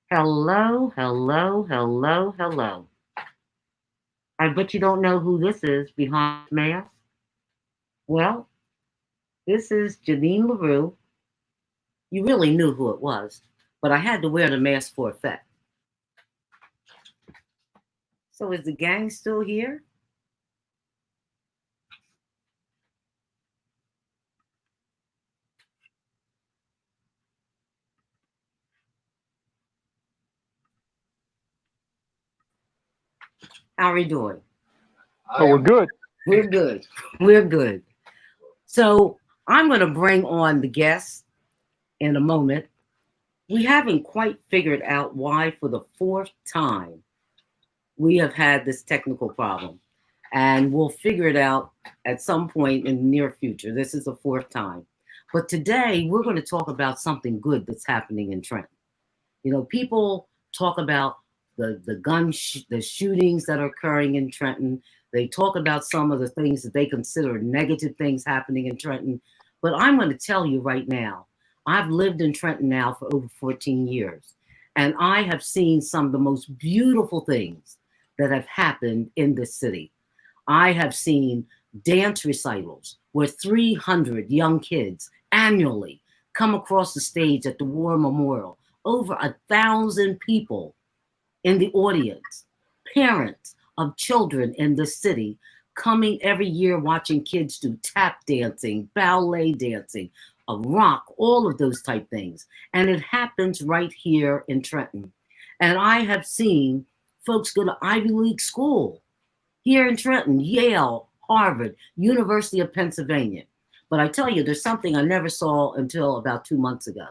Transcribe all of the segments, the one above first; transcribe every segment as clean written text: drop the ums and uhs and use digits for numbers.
Hello, hello, hello, hello. I bet you don't know who this is behind the mask. Well, this is Janine LaRue. You really knew who it was, but I had to wear the mask for effect. So is the gang still here? How are we doing? Oh, we're good. We're good. We're good. So I'm going to bring on the guests in a moment. We haven't quite figured out why, for the fourth time, we have had this technical problem. And we'll figure it out at some point in the near future. This is the fourth time. But today, we're going to talk about something good that's happening in Trenton. You know, people talk about the shootings that are occurring in Trenton. They talk about some of the things that they consider negative things happening in Trenton. But I'm going to tell you right now, I've lived in Trenton now for over 14 years, and I have seen some of the most beautiful things that have happened in this city. I have seen dance recitals where 300 young kids annually come across the stage at the War Memorial, over 1,000 people in the audience, parents of children in the city coming every year watching kids do tap dancing, ballet dancing, rock, all of those type things. And it happens right here in Trenton. And I have seen folks go to Ivy League school here in Trenton, Yale, Harvard, University of Pennsylvania. But I tell you, there's something I never saw until about 2 months ago.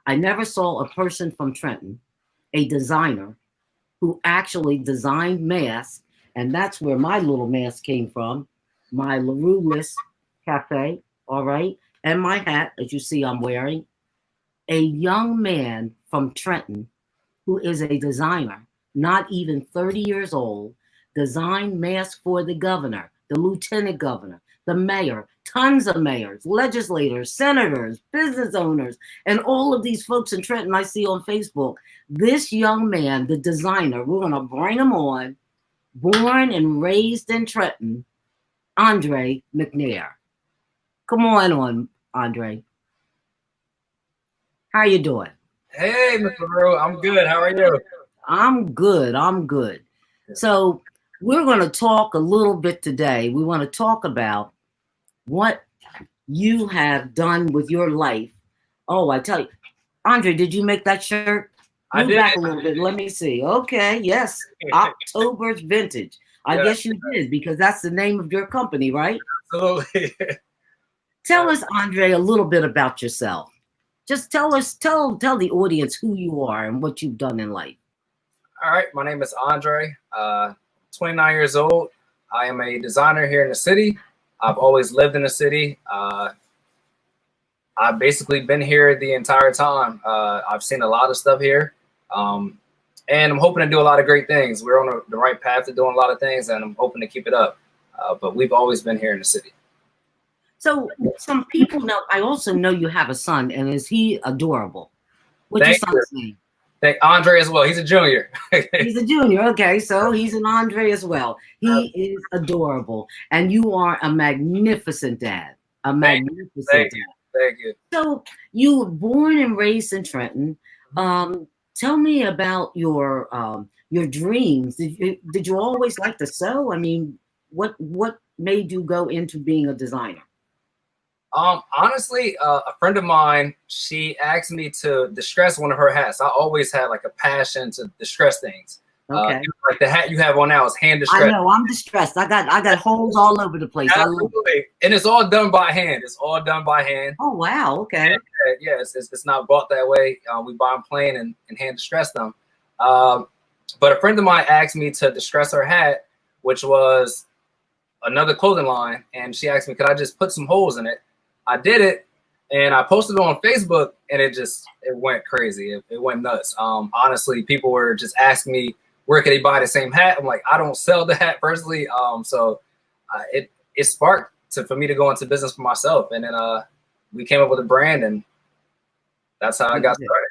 I never saw a person from Trenton, a designer, who actually designed masks, and that's where my little mask came from, my LaRue List Cafe, all right, and my hat, as you see I'm wearing. A young man from Trenton who is a designer, not even 30 years old, designed masks for the governor, the lieutenant governor, the mayor, tons of mayors, legislators, senators, business owners, and all of these folks in Trenton I see on Facebook. This young man, the designer, we're going to bring him on, born and raised in Trenton, Andre McNair. Come on, Andre. How you doing? Hey, Mr. Brew, I'm good. How are you? I'm good. I'm good. So we're going to talk a little bit today. We want to talk about what you have done with your life. Oh, I tell you, Andre, did you make that shirt? I Move did. back a little bit. Let me see. Okay, yes, October's vintage. I Yeah, guess you did because that's the name of your company, right? absolutely. Tell us, Andre, a little bit about yourself. Just tell the audience who you are and what you've done in life. All right, my name is Andre, 29 years old. I am a designer here in the city. I've always lived in the city. I've basically been here the entire time. I've seen a lot of stuff here, and I'm hoping to do a lot of great things. We're on the right path to doing a lot of things, and I'm hoping to keep it up. But we've always been here in the city. So some people know. I also know you have a son, and is he adorable? What's your Thank you. son's name? Thank Andre as well. He's a junior. He's a junior. Okay, so he's an Andre as well. He is adorable, and you are a magnificent dad. A magnificent Thank dad. you. Thank you. So you were born and raised in Trenton. Tell me about your dreams. Did you always like to sew? I mean, what made you go into being a designer? Honestly, a friend of mine, she asked me to distress one of her hats. I always had like a passion to distress things. Okay. Like the hat you have on now is hand I distressed. know I'm distressed. I got holes all over the place. I love it. Absolutely. And it's all done by hand. It's all done by hand. Oh wow. Okay. And, yeah, it's not bought that way. We buy them plain and hand distress them. But a friend of mine asked me to distress her hat, which was another clothing line, and she asked me, could I just put some holes in it? I did it, and I posted it on Facebook, and it went crazy. It went nuts. Honestly, people were just asking me where could they buy the same hat. I'm like, I don't sell the hat personally. So it sparked for me to go into business for myself, and then we came up with a brand, and that's how I got started.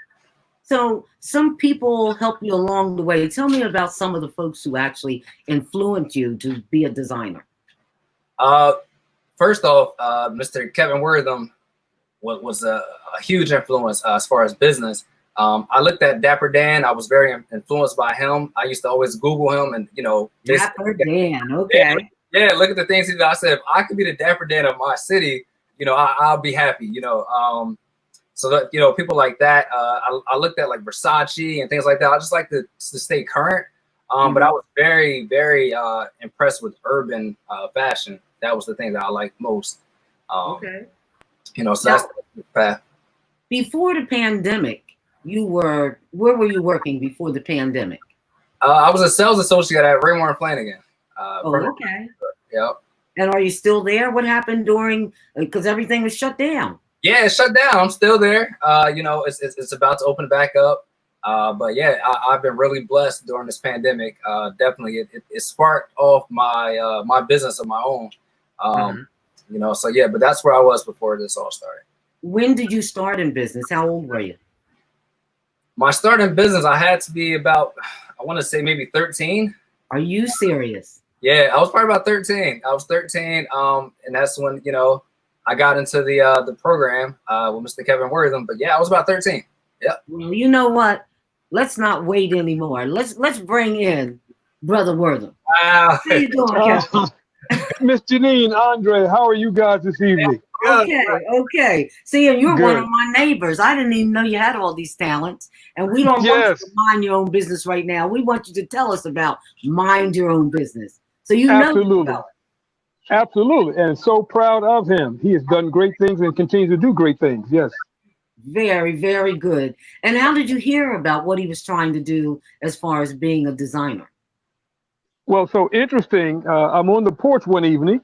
So some people help you along the way. Tell me about some of the folks who actually influenced you to be a designer. First off, Mr. Kevin Wortham was a huge influence as far as business. I looked at Dapper Dan. I was very influenced by him. I used to always Google him and, Dapper Dan, okay. Yeah, look at the things he did. I said, if I could be the Dapper Dan of my city, I'll be happy, So that, people like that, I looked at like Versace and things like that. I just like to stay current. But I was very, very impressed with urban fashion. That was the thing that I liked most. Okay. So now, that's the path. Before the pandemic, where were you working before the pandemic? I was a sales associate at Raymore and Flanagan. Okay. Yep. And are you still there? What happened because everything was shut down? Yeah, it's shut down. I'm still there. It's about to open back up. But yeah, I've been really blessed during this pandemic. Definitely, it sparked off my my business of my own. So yeah, but that's where I was before this all started. When did you start in business? How old were you? My start in business, I had to be about, I want to say maybe 13. Are you serious? Yeah, I was probably about 13. I was 13, and that's when I got into the program with Mr. Kevin Wortham. But yeah, I was about 13. Yeah. Well, you know what? Let's not wait anymore. Let's bring in Brother Wortham. Wow. How you doing, Kevin? Miss Janine, Andre, how are you guys this evening? Okay. See, and you're one of my neighbors. I didn't even know you had all these talents. And we don't want you to mind your own business right now. We want you to tell us about mind your own business. So Absolutely. Absolutely. And so proud of him. He has done great things and continues to do great things. Yes. Very, very good. And how did you hear about what he was trying to do as far as being a designer? Well, so interesting. I'm on the porch one evening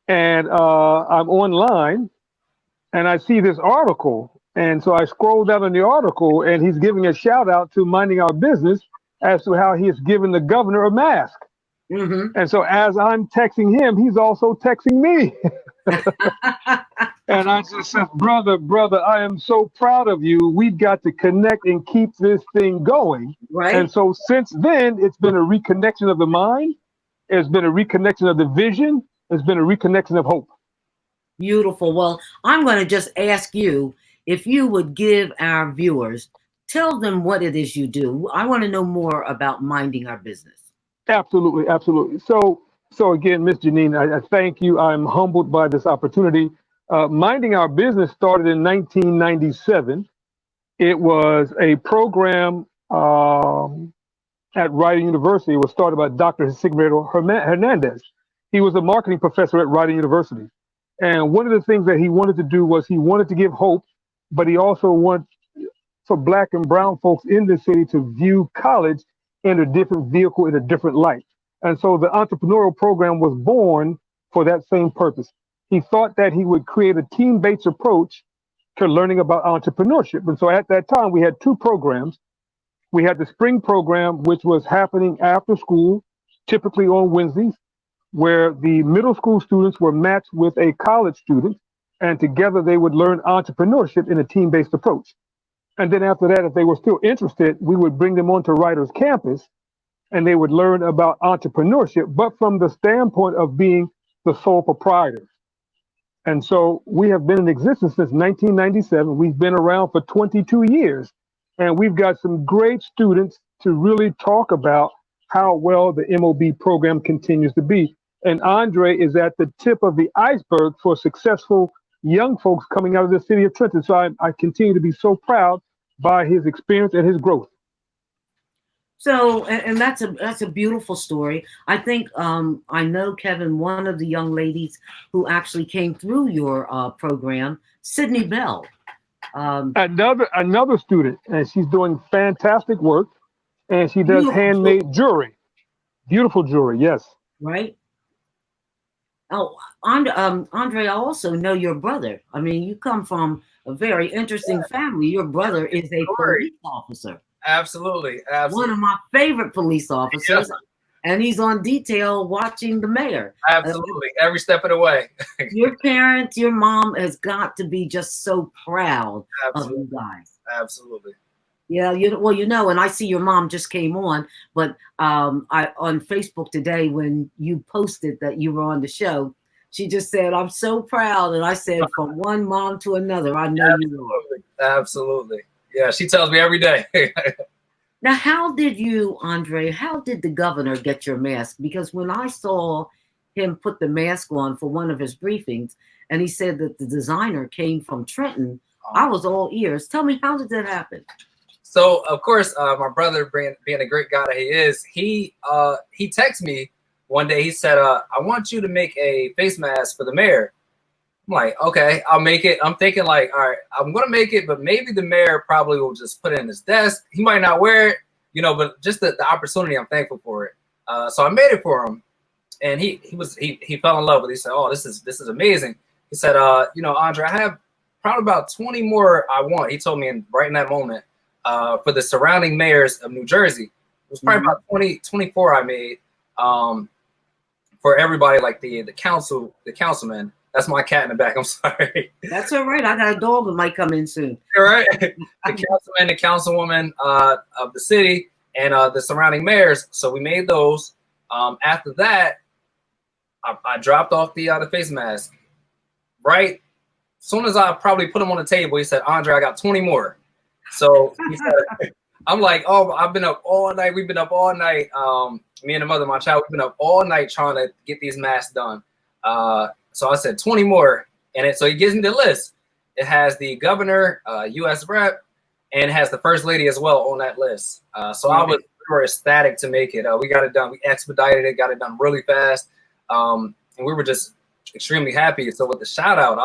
and I'm online and I see this article. And so I scroll down on the article and he's giving a shout out to minding our business as to how he has given the governor a mask. And so as I'm texting him, he's also texting me. And I just said, brother, I am so proud of you. We've got to connect and keep this thing going. Right. And so since then, it's been a reconnection of the mind. It's been a reconnection of the vision. It's been a reconnection of hope. Beautiful. Well, I'm going to just ask you if you would give our viewers, tell them what it is you do. I want to know more about minding our business. Absolutely. Absolutely. So again, Miss Janine, I thank you. I'm humbled by this opportunity. Minding Our Business started in 1997. It was a program at Rider University. It was started by Dr. Sigmund Hernandez. He was a marketing professor at Rider University. And one of the things that he wanted to do was he wanted to give hope, but he also wanted for Black and brown folks in the city to view college in a different vehicle, in a different light. And so the entrepreneurial program was born for that same purpose. He thought that he would create a team-based approach to learning about entrepreneurship. And so at that time, we had two programs. We had the spring program, which was happening after school, typically on Wednesdays, where the middle school students were matched with a college student, and together they would learn entrepreneurship in a team-based approach. And then after that, if they were still interested, we would bring them onto Rider's campus and they would learn about entrepreneurship, but from the standpoint of being the sole proprietors. And so we have been in existence since 1997. We've been around for 22 years, and we've got some great students to really talk about how well the MOB program continues to be. And Andre is at the tip of the iceberg for successful young folks coming out of the city of Trenton. So I continue to be so proud by his experience and his growth. So, and that's a beautiful story. I think I know, Kevin, one of the young ladies who actually came through your program, Sydney Bell. Another student, and she's doing fantastic work, and she does handmade jewelry. Beautiful jewelry, yes. Right. Oh, Andre, I also know your brother. I mean, you come from a very interesting family. Your brother is a police officer. Absolutely. One of my favorite police officers. And he's on detail watching the mayor. Absolutely. Every step of the way. Your parents, your mom has got to be just so proud of you guys. Absolutely. Yeah, well, and I see your mom just came on, but I on Facebook today when you posted that you were on the show, she just said, "I'm so proud," and I said, "From one mom to another, I know you are." Absolutely. Yeah, she tells me every day. Now, how did you, Andre? How did the governor get your mask? Because when I saw him put the mask on for one of his briefings, and he said that the designer came from Trenton, I was all ears. Tell me, how did that happen? So of course, my brother, being a great guy that he is, he texted me one day. He said, "I want you to make a face mask for the mayor." I'm like, "Okay, I'll make it." I'm thinking like, "All right, I'm gonna make it, but maybe the mayor probably will just put it in his desk. He might not wear it, but just the opportunity, I'm thankful for it." So I made it for him, and he fell in love with it. He said, "Oh, this is amazing." He said, "Andre, I have probably about 20 more I want." He told me right in that moment. For the surrounding mayors of New Jersey. It was probably about 24 I made for everybody, like the councilman. That's my cat in the back. I'm sorry. That's all right. I got a dog that might come in soon. All right. The councilman, the councilwoman of the city, and the surrounding mayors. So we made those. After that, I dropped off the face mask. Right. As soon as I probably put them on the table, he said, "Andre, I got 20 more." So he said, I'm like, "Oh, I've been up all night. We've been up all night. Me and the mother of my child, we've been up all night trying to get these masks done." So I said 20 more. So he gives me the list. It has the governor, U.S. rep, and it has the first lady as well on that list. So we were ecstatic to make it. We got it done. We expedited it, got it done really fast. And we were just extremely happy. So with the shout out,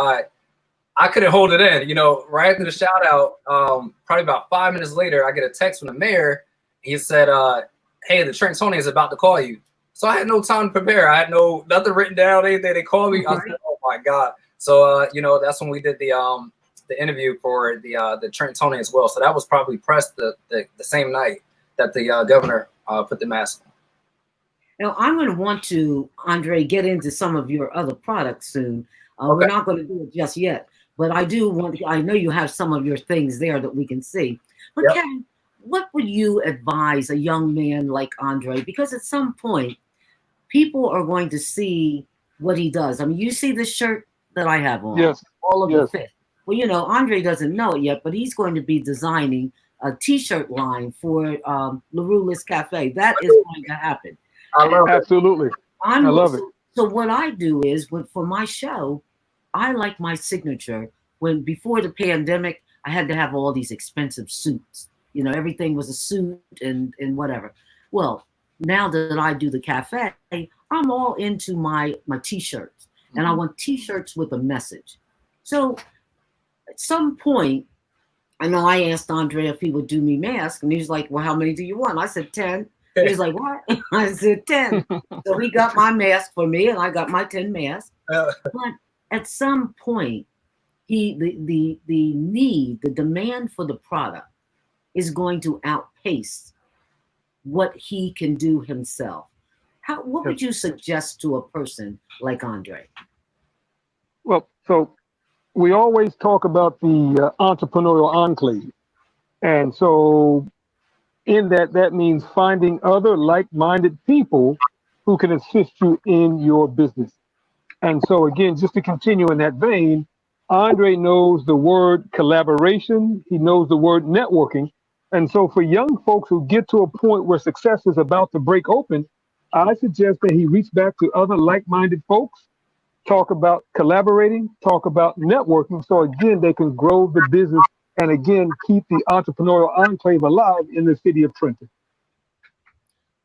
I couldn't hold it in, right after the shout out, probably about 5 minutes later, I get a text from the mayor. He said, "Hey, the Trentonian is about to call you." So I had no time to prepare. I had nothing written down, anything. They called me. I said, "Oh my God." So, that's when we did the interview for the Trentonian as well. So that was probably pressed the same night that the governor put the mask on. Now, I'm going to want to, Andre, get into some of your other products soon. Okay. We're not going to do it just yet. But I do I know you have some of your things there that we can see. But Yep. Kevin, what would you advise a young man like Andre? Because at some point, people are going to see what he does. I mean, you see this shirt that I have on. Yes. All of Yes. the fit. Well, Andre doesn't know it yet, but he's going to be designing a T-shirt line for LaRue's Cafe. That is going to happen. I love it. Absolutely. I love it. So what I do is, for my show, I like my signature. When before the pandemic, I had to have all these expensive suits. Everything was a suit and whatever. Well, now that I do the cafe, I'm all into my T-shirts, and I want T-shirts with a message. So at some point, I know I asked Andre if he would do me masks, and he's like, "Well, how many do you want?" I said 10. He's like, "What?" I said 10. So he got my mask for me, and I got my 10 masks. But at some point, the demand for the product is going to outpace what he can do himself. What would you suggest to a person like Andre? Well, so we always talk about the entrepreneurial enclave. And so in that means finding other like-minded people who can assist you in your business. And so again, just to continue in that vein, Andre knows the word collaboration. He knows the word networking. And so for young folks who get to a point where success is about to break open, I suggest that he reach back to other like-minded folks, talk about collaborating, talk about networking. So again, they can grow the business and again, keep the entrepreneurial enclave alive in the city of Trenton.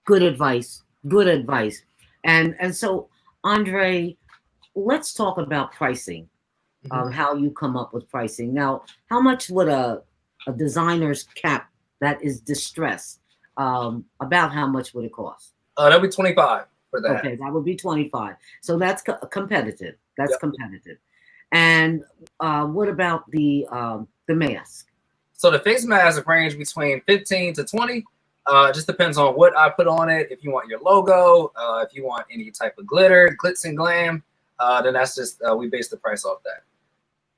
Good advice. Good advice. And so, Andre, let's talk about pricing. How you come up with pricing. Now, how much would a designer's cap that is distressed, about how much would it cost? That'll be 25 for that. Okay, that would be 25. So that's competitive. That's competitive. And what about the mask? So the face mask range between 15 to 20. Just depends on what I put on it. If you want your logo, if you want any type of glitter, glitz and glam, then that's just we base the price off that.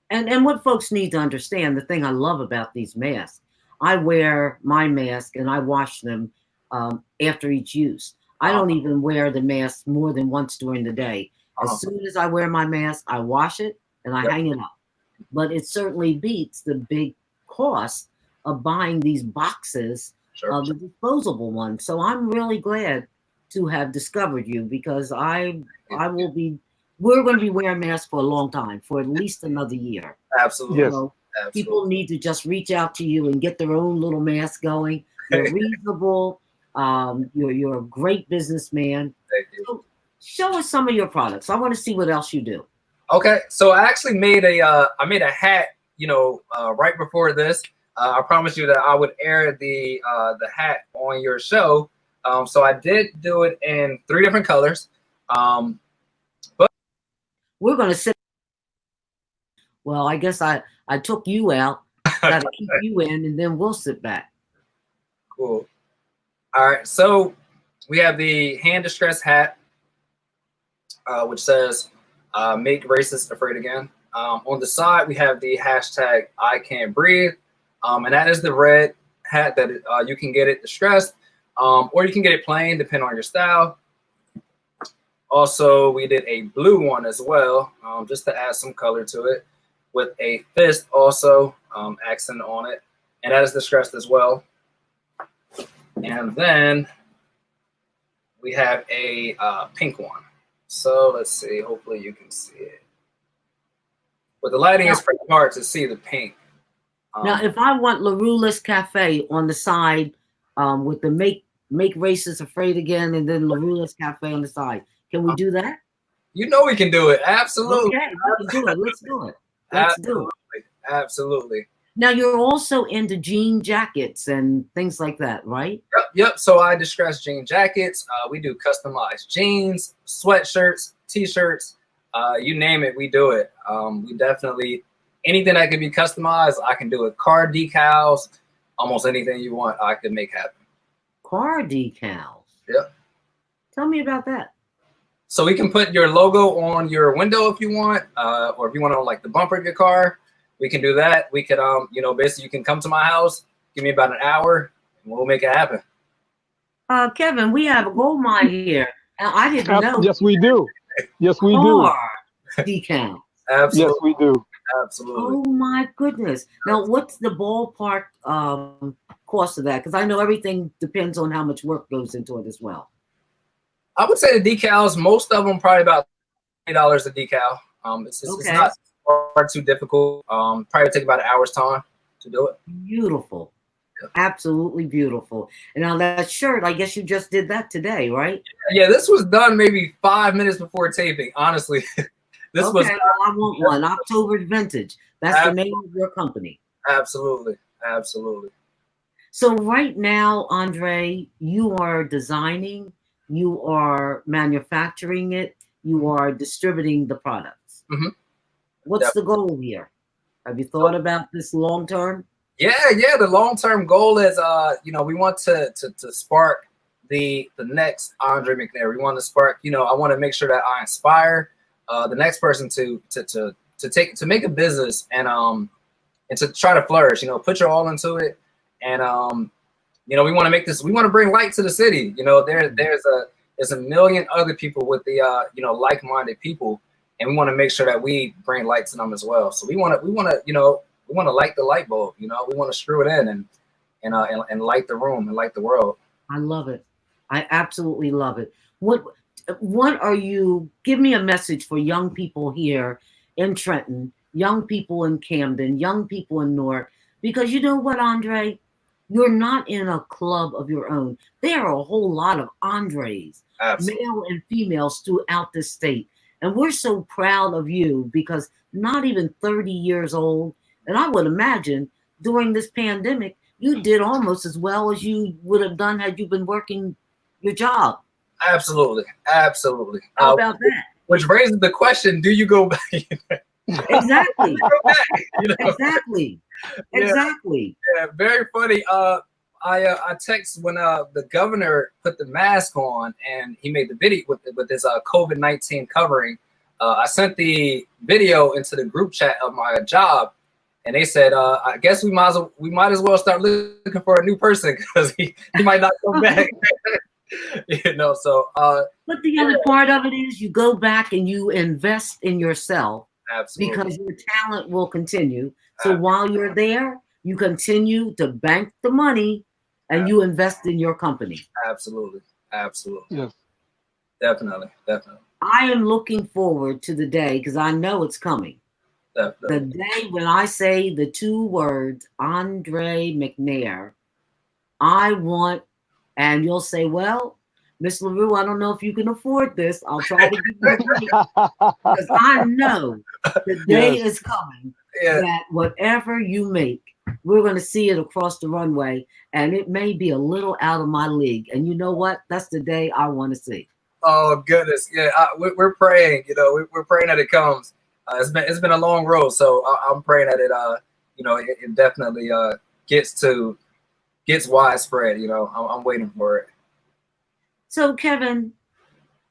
And what folks need to understand, the thing I love about these masks, I wear my mask and I wash them after each use. I don't even wear the mask more than once during the day. As soon as I wear my mask, I wash it and I hang it up. But it certainly beats the big cost of buying these boxes of the disposable ones. So I'm really glad to have discovered you, because we're going to be wearing masks for a long time, for at least another year. Absolutely. Yes. So people need to just reach out to you and get their own little mask going. You're reasonable. You're a great businessman. Thank you. So show us some of your products. I want to see what else you do. Okay, so I actually made a hat, right before this. I promised you that I would air the hat on your show. So I did do it in 3 different colors. But we're going to sit. Well, I guess I took you out. Got to keep you in, and then we'll sit back. Cool. All right, so we have the hand distress hat, which says "Make racists afraid again." On the side, we have the hashtag "I can't breathe," and that is the red hat that you can get it distressed, or you can get it plain, depending on your style. Also, we did a blue one as well, just to add some color to it, with a fist also accent on it, and that is distressed as well. And then we have a pink one. So let's see. Hopefully you can see it. But the lighting is pretty hard to see the pink. Now, if I want LaRulas Cafe on the side with the make racists afraid again, and then LaRulas Cafe on the side, can we do that? You know we can do it. Absolutely. Okay, we can do it. Let's do it. Let's do it. Absolutely. Now, you're also into jean jackets and things like that, right? Yep. So I distress jean jackets. We do customized jeans, sweatshirts, t-shirts, you name it, we do it. We definitely, anything that can be customized, I can do it. Car decals, almost anything you want, I can make happen. Car decals? Yep. Tell me about that. So we can put your logo on your window if you want, or if you want to like the bumper of your car, we can do that. We could, basically you can come to my house, give me about an hour, and we'll make it happen. Kevin, we have a gold mine here. I didn't know. Yes, we do. Yes, we do. Decal. Absolutely. Yes, we do. Absolutely. Oh my goodness. Now, what's the ballpark cost of that? Because I know everything depends on how much work goes into it as well. I would say the decals, most of them probably about $20 a decal. It's not far too difficult. Probably take about an hour's time to do it. Beautiful. Absolutely beautiful. And now that shirt, I guess you just did that today, right? Yeah, this was done maybe 5 minutes before taping, honestly. This was. I want one. October Vintage. That's the name of your company. Absolutely. Absolutely. So right now, Andre, you are designing, you are manufacturing it, you are distributing the products. Mm-hmm. What's the goal here? Have you thought about this long term? Yeah. The long-term goal is, we want to spark the next Andre McNair. We want to spark, I want to make sure that I inspire the next person to make a business and to try to flourish. Put your all into it, and we want to make this. We want to bring light to the city. There's a million other people with the like-minded people, and we want to make sure that we bring light to them as well. So we want to light the light bulb. We want to screw it in and light the room and light the world. I love it. I absolutely love it. What are you, give me a message for young people here in Trenton, young people in Camden, young people in Newark, because you know what, Andre, you're not in a club of your own. There are a whole lot of Andres, male and females throughout the state. And we're so proud of you because not even 30 years old. And I would imagine during this pandemic, you did almost as well as you would have done had you been working your job. Absolutely. How about that? Which raises the question, do you go back? Exactly. Exactly. Yeah, very funny. I text when the governor put the mask on and he made the video with his COVID-19 covering. I sent the video into the group chat of my job, and they said, I guess we might as well start looking for a new person because he might not come back. So but the other part of it is you go back and you invest in yourself. Absolutely. Because your talent will continue. So while you're there, you continue to bank the money and you invest in your company. Absolutely. Yes. Definitely. I am looking forward to the day, because I know it's coming. Definitely. The day when I say the 2 words, Andre McNair, I want, and you'll say, well, Miss LaRue, I don't know if you can afford this. I'll try to give you a break. Because I know the day is coming that whatever you make, we're going to see it across the runway, and it may be a little out of my league. And you know what? That's the day I want to see. Oh goodness, yeah. We're praying. We're praying that it comes. It's been a long road, so I'm praying that it definitely gets widespread. I'm waiting for it. So Kevin,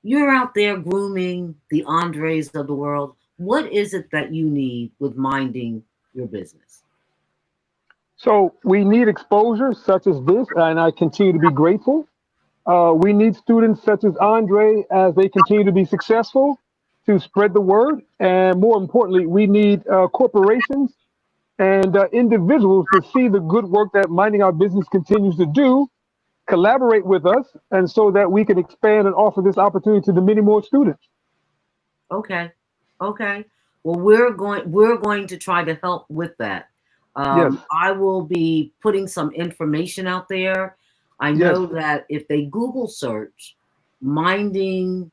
you're out there grooming the Andres of the world. What is it that you need with minding your business? So we need exposure such as this, and I continue to be grateful. We need students such as Andre as they continue to be successful to spread the word. And more importantly, we need corporations and individuals to see the good work that Minding Our Business continues to do, collaborate with us, and so that we can expand and offer this opportunity to the many more students. Okay. Well, we're going to try to help with that. Yes. I will be putting some information out there. I know that if they Google search minding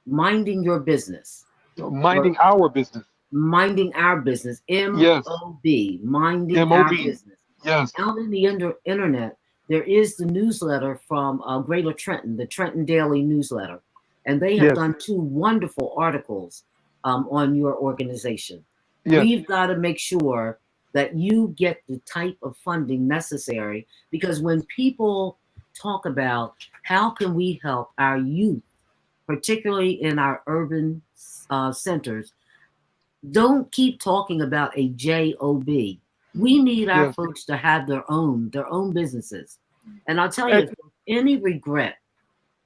your business, Minding our business, minding our business, MOB, minding our business. Yes. Out in the internet, there is the newsletter from Greater Trenton, the Trenton Daily newsletter, and they have done 2 wonderful articles on your organization. Yes. We've got to make sure that you get the type of funding necessary, because when people talk about how can we help our youth, particularly in our urban centers, don't keep talking about a job. We need our folks to have their own businesses. And I'll tell you, if there's any regret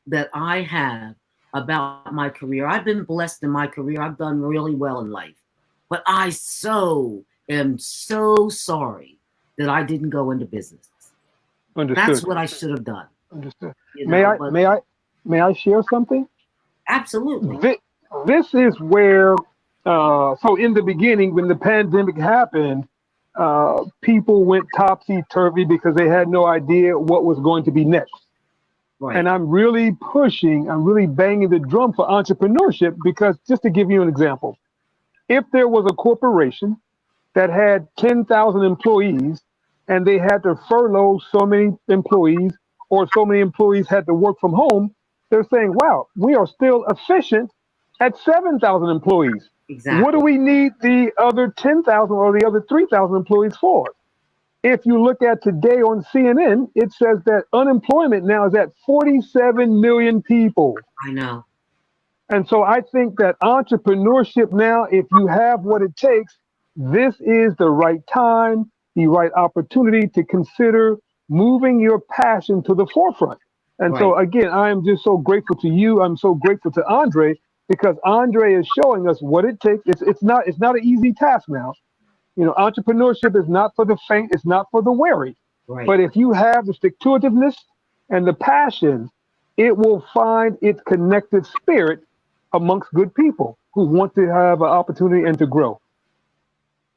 that I have about my career, I've been blessed in my career. I've done really well in life, but I am so sorry that I didn't go into business. Understood. That's what I should have done. Understood. May I share something? Absolutely. This is where so in the beginning, when the pandemic happened, people went topsy-turvy because they had no idea what was going to be next. Right. And I'm really banging the drum for entrepreneurship, because just to give you an example, if there was a corporation that had 10,000 employees and they had to furlough so many employees, or so many employees had to work from home, they're saying, wow, we are still efficient at 7,000 employees. Exactly. What do we need the other 10,000 or the other 3,000 employees for? If you look at today on CNN, it says that unemployment now is at 47 million people. I know. And so I think that entrepreneurship now, if you have what it takes, this is the right time, the right opportunity to consider moving your passion to the forefront. And so again, I am just so grateful to you. I'm so grateful to Andre, because Andre is showing us what it takes. It's not an easy task now. Entrepreneurship is not for the faint. It's not for the weary. Right. But if you have the stick-to-itiveness and the passion, it will find its connected spirit amongst good people who want to have an opportunity and to grow.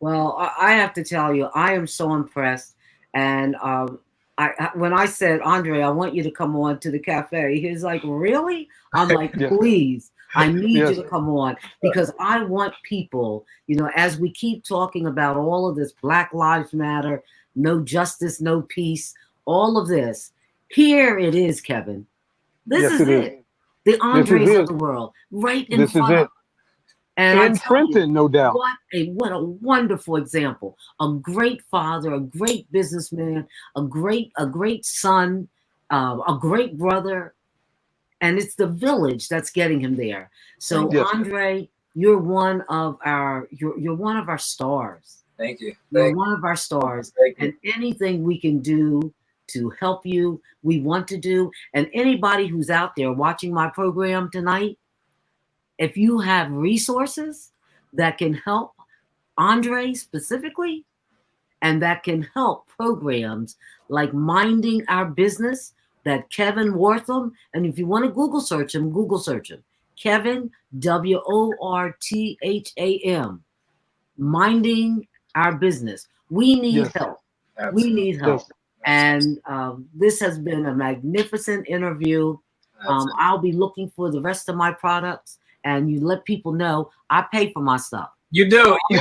Well, I have to tell you, I am so impressed. And when I said, Andre, I want you to come on to the cafe, he's like, really? I'm like, please, I need you to come on, because I want people, as we keep talking about all of this Black Lives Matter, no justice, no peace, all of this, here it is, Kevin. This is it. The Andres of the world, right in front of us. And in Trenton, no doubt. What a wonderful example. A great father, a great businessman, a great son, a great brother. And it's the village that's getting him there. So Andre, you're one of our stars. Thank you. You're one of our stars. Thank you. And anything we can do to help you, we want to do. And anybody who's out there watching my program tonight, if you have resources that can help Andre specifically, and that can help programs like Minding Our Business, that Kevin Wortham, and if you want to Google search him, Kevin, Wortham, Minding Our Business. We need help. Absolutely. We need help. Yes. And this has been a magnificent interview. I'll be looking for the rest of my products, and you let people know I pay for my stuff. You do. You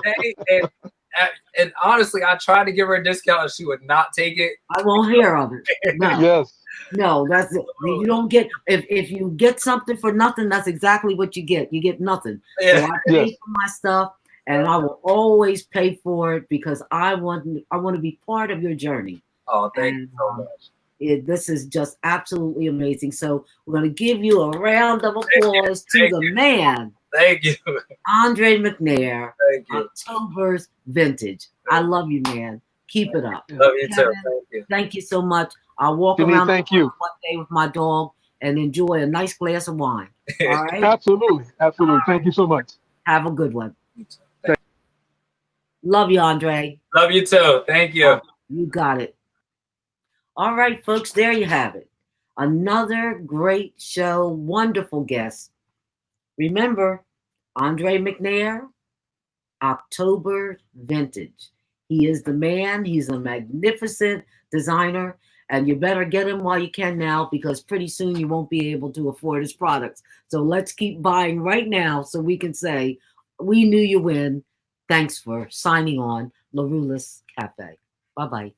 pay. And honestly, I tried to give her a discount and she would not take it. I won't hear of it. No. Yes. No, that's it. You don't get, if you get something for nothing, that's exactly what you get. You get nothing. Yeah. So I pay for my stuff, and I will always pay for it because I want to be part of your journey. Oh, thank you so much. This is just absolutely amazing. So we're going to give you a round of applause to the man. Thank you. Andre McNair. Thank you. October's vintage. I love you, man. Keep it up. Love you Kevin, too. Thank you. Thank you so much. I'll walk Janine, around thank you. one day with my dog and enjoy a nice glass of wine. All right. Absolutely. Absolutely. Thank you so much. Have a good one. You too. Thank Love you, Andre. Love you too. Thank you. You got it. All right, folks, there you have it. Another great show, wonderful guest. Remember, Andre McNair, October vintage. He is the man. He's a magnificent designer, and you better get him while you can now, because pretty soon you won't be able to afford his products. So let's keep buying right now so we can say, we knew you win. Thanks for signing on. Larulis Cafe. Bye-bye.